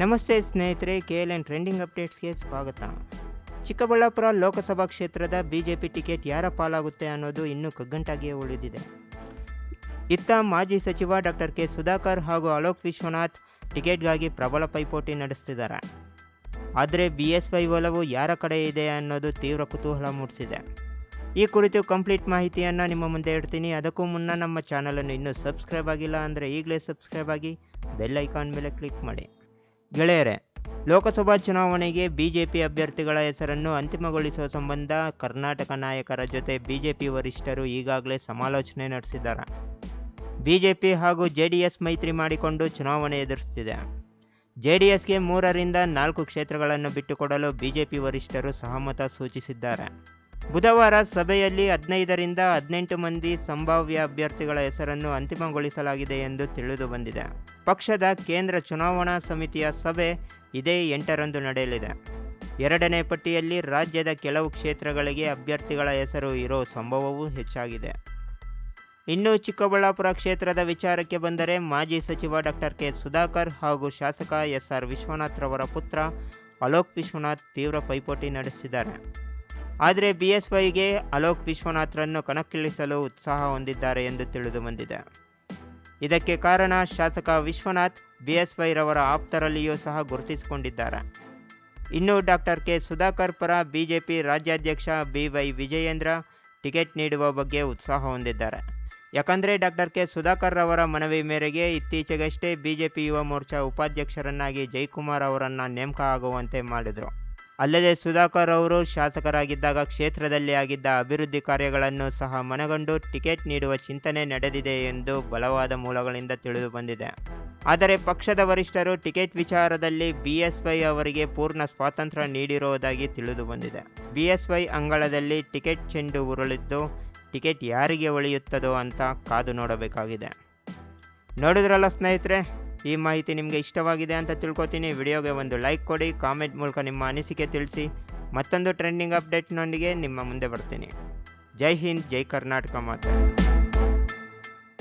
ನಮಸ್ತೆ ಸ್ನೇಹಿತರೆ, KLN trending ಅಪ್ಡೇಟ್ಸ್ಗೆ ಸ್ವಾಗತ. ಚಿಕ್ಕಬಳ್ಳಾಪುರ ಲೋಕಸಭಾ ಕ್ಷೇತ್ರದ ಬಿಜೆಪಿ ಟಿಕೆಟ್ ಯಾರ ಪಾಲಾಗುತ್ತೆ ಅನ್ನೋದು ಇನ್ನೂ ಕಗ್ಗಂಟಾಗಿಯೇ ಉಳಿದಿದೆ. ಇತ್ತ ಮಾಜಿ ಸಚಿವ ಡಾಕ್ಟರ್ ಕೆ ಸುಧಾಕರ್ ಹಾಗೂ ಅಲೋಕ್ ವಿಶ್ವನಾಥ್ ಟಿಕೆಟ್ಗಾಗಿ ಪ್ರಬಲ ಪೈಪೋಟಿ ನಡೆಸ್ತಿದ್ದಾರೆ. ಆದರೆ BSY ಒಲವು ಯಾರ ಕಡೆ ಇದೆ ಅನ್ನೋದು ತೀವ್ರ ಕುತೂಹಲ ಮೂಡಿಸಿದೆ. ಈ ಕುರಿತು ಕಂಪ್ಲೀಟ್ ಮಾಹಿತಿಯನ್ನು ನಿಮ್ಮ ಮುಂದೆ ಇಡ್ತೀನಿ. ಅದಕ್ಕೂ ಮುನ್ನ ನಮ್ಮ ಚಾನಲನ್ನು ಇನ್ನೂ ಸಬ್ಸ್ಕ್ರೈಬ್ ಆಗಿಲ್ಲ ಅಂದರೆ ಈಗಲೇ ಸಬ್ಸ್ಕ್ರೈಬ್ ಆಗಿ ಬೆಲ್ ಐಕಾನ್ ಮೇಲೆ ಕ್ಲಿಕ್ ಮಾಡಿ. ಗೆಳೆಯರೇ, ಲೋಕಸಭಾ ಚುನಾವಣೆಗೆ ಬಿಜೆಪಿ ಅಭ್ಯರ್ಥಿಗಳ ಹೆಸರನ್ನು ಅಂತಿಮಗೊಳಿಸುವ ಸಂಬಂಧ ಕರ್ನಾಟಕ ನಾಯಕರ ಜೊತೆ ಬಿಜೆಪಿ ವರಿಷ್ಠರು ಈಗಾಗಲೇ ಸಮಾಲೋಚನೆ ನಡೆಸಿದ್ದಾರೆ. ಬಿಜೆಪಿ ಹಾಗೂ JDS ಮೈತ್ರಿ ಮಾಡಿಕೊಂಡು ಚುನಾವಣೆ ಎದುರಿಸುತ್ತಿದೆ. JDSಗೆ 3 ರಿಂದ 4 ಕ್ಷೇತ್ರಗಳನ್ನು ಬಿಟ್ಟುಕೊಡಲು ಬಿಜೆಪಿ ವರಿಷ್ಠರು ಸಹಮತ ಸೂಚಿಸಿದ್ದಾರೆ. ಬುಧವಾರ ಸಭೆಯಲ್ಲಿ 15 ರಿಂದ 18 ಮಂದಿ ಸಂಭಾವ್ಯ ಅಭ್ಯರ್ಥಿಗಳ ಹೆಸರನ್ನು ಅಂತಿಮಗೊಳಿಸಲಾಗಿದೆ ಎಂದು ತಿಳಿದು ಬಂದಿದೆ. ಪಕ್ಷದ ಕೇಂದ್ರ ಚುನಾವಣಾ ಸಮಿತಿಯ ಸಭೆ ಇದೇ 8ರಂದು ನಡೆಯಲಿದೆ. 2ನೇ ಪಟ್ಟಿಯಲ್ಲಿ ರಾಜ್ಯದ ಕೆಲವು ಕ್ಷೇತ್ರಗಳಿಗೆ ಅಭ್ಯರ್ಥಿಗಳ ಹೆಸರು ಇರೋ ಸಂಭವವೂ ಹೆಚ್ಚಾಗಿದೆ. ಇನ್ನು ಚಿಕ್ಕಬಳ್ಳಾಪುರ ಕ್ಷೇತ್ರದ ವಿಚಾರಕ್ಕೆ ಬಂದರೆ, ಮಾಜಿ ಸಚಿವ ಡಾಕ್ಟರ್ ಕೆ ಸುಧಾಕರ್ ಹಾಗೂ ಶಾಸಕ SR ವಿಶ್ವನಾಥ್ ರವರ ಪುತ್ರ ಅಲೋಕ್ ವಿಶ್ವನಾಥ್ ತೀವ್ರ ಪೈಪೋಟಿ ನಡೆಸಿದ್ದಾರೆ. ಆದರೆ BSYಗೆ ಅಲೋಕ್ ವಿಶ್ವನಾಥ್ರನ್ನು ಕಣಕ್ಕಿಳಿಸಲು ಉತ್ಸಾಹ ಹೊಂದಿದ್ದಾರೆ ಎಂದು ತಿಳಿದು ಬಂದಿದೆ. ಇದಕ್ಕೆ ಕಾರಣ ಶಾಸಕ ವಿಶ್ವನಾಥ್ BSY ರವರ ಆಪ್ತರಲ್ಲಿಯೂ ಸಹ ಗುರುತಿಸಿಕೊಂಡಿದ್ದಾರೆ. ಇನ್ನು ಡಾಕ್ಟರ್ ಕೆ ಸುಧಾಕರ್ ಪರ ಬಿಜೆಪಿ ರಾಜ್ಯಾಧ್ಯಕ್ಷ BY ವಿಜಯೇಂದ್ರ ಟಿಕೆಟ್ ನೀಡುವ ಬಗ್ಗೆ ಉತ್ಸಾಹ ಹೊಂದಿದ್ದಾರೆ. ಯಾಕಂದರೆ ಡಾಕ್ಟರ್ ಕೆ ಸುಧಾಕರ್ ರವರ ಮನವಿ ಮೇರೆಗೆ ಇತ್ತೀಚೆಗಷ್ಟೇ ಬಿಜೆಪಿ ಯುವ ಮೋರ್ಚಾ ಉಪಾಧ್ಯಕ್ಷರನ್ನಾಗಿ ಜಯಕುಮಾರ್ ಅವರನ್ನು ನೇಮಕ ಆಗುವಂತೆ ಮಾಡಿದರು. ಅಲ್ಲದೆ ಸುಧಾಕರ್ ಅವರು ಶಾಸಕರಾಗಿದ್ದಾಗ ಕ್ಷೇತ್ರದಲ್ಲಿ ಆಗಿದ್ದ ಅಭಿವೃದ್ಧಿ ಕಾರ್ಯಗಳನ್ನು ಸಹ ಮನಗಂಡು ಟಿಕೆಟ್ ನೀಡುವ ಚಿಂತನೆ ನಡೆದಿದೆ ಎಂದು ಬಲವಾದ ಮೂಲಗಳಿಂದ ತಿಳಿದು ಬಂದಿದೆ. ಆದರೆ ಪಕ್ಷದ ವರಿಷ್ಠರು ಟಿಕೆಟ್ ವಿಚಾರದಲ್ಲಿ BSY ಅವರಿಗೆ ಪೂರ್ಣ ಸ್ವಾತಂತ್ರ್ಯ ನೀಡಿರುವುದಾಗಿ ತಿಳಿದು ಬಂದಿದೆ. BSY ಅಂಗಳದಲ್ಲಿ ಟಿಕೆಟ್ ಚೆಂಡು ಉರುಳಿದ್ದು ಟಿಕೆಟ್ ಯಾರಿಗೆ ಒಲಿಯುತ್ತದೋ ಅಂತ ಕಾದು ನೋಡಬೇಕಾಗಿದೆ. ನೋಡಿದ್ರಲ್ಲ ಸ್ನೇಹಿತರೆ, ಈ ಮಾಹಿತಿ ನಿಮಗೆ ಇಷ್ಟವಾಗಿದೆ ಅಂತ ತಿಳ್ಕೊತೀನಿ. ವಿಡಿಯೋಗೆ ಒಂದು ಲೈಕ್ ಕೊಡಿ, ಕಾಮೆಂಟ್ ಮೂಲಕ ನಿಮ್ಮ ಅನಿಸಿಕೆ ತಿಳಿಸಿ. ಮತ್ತೊಂದು ಟ್ರೆಂಡಿಂಗ್ ಅಪ್ಡೇಟ್ನೊಂದಿಗೆ ನಿಮ್ಮ ಮುಂದೆ ಬರ್ತೀನಿ. ಜೈ ಹಿಂದ್, ಜೈ ಕರ್ನಾಟಕ ಮಾತೆ.